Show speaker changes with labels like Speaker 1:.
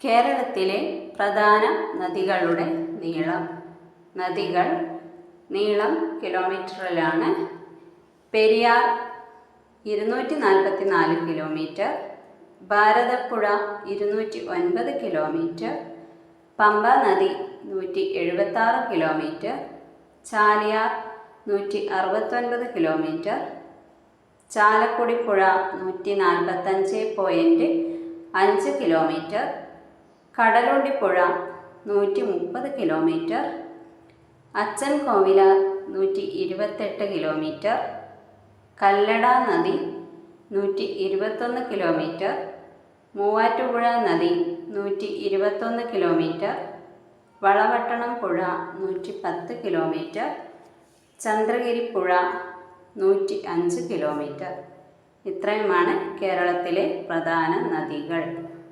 Speaker 1: കേരളത്തിലെ പ്രധാന നദികളുടെ നീളം. നദികൾ നീളം കിലോമീറ്ററിലാണ്. പെരിയാർ 244 കിലോമീറ്റർ, ഭാരതപ്പുഴ 209 കിലോമീറ്റർ, പമ്പ നദി 176 കിലോമീറ്റർ, ചാലിയാർ 169 കിലോമീറ്റർ, ചാലക്കുടി പുഴ 145.5 കിലോമീറ്റർ, കടലുണ്ടിപ്പുഴ 130 കിലോമീറ്റർ, അച്ചൻ കോവിലാർ 128 കിലോമീറ്റർ, കല്ലട നദി 121 കിലോമീറ്റർ, മൂവാറ്റുപുഴ നദി 121 കിലോമീറ്റർ, വളപട്ടണം പുഴ 110 കിലോമീറ്റർ, ചന്ദ്രഗിരി പുഴ 105 കിലോമീറ്റർ. ഇത്രയുമാണ് കേരളത്തിലെ പ്രധാന നദികൾ.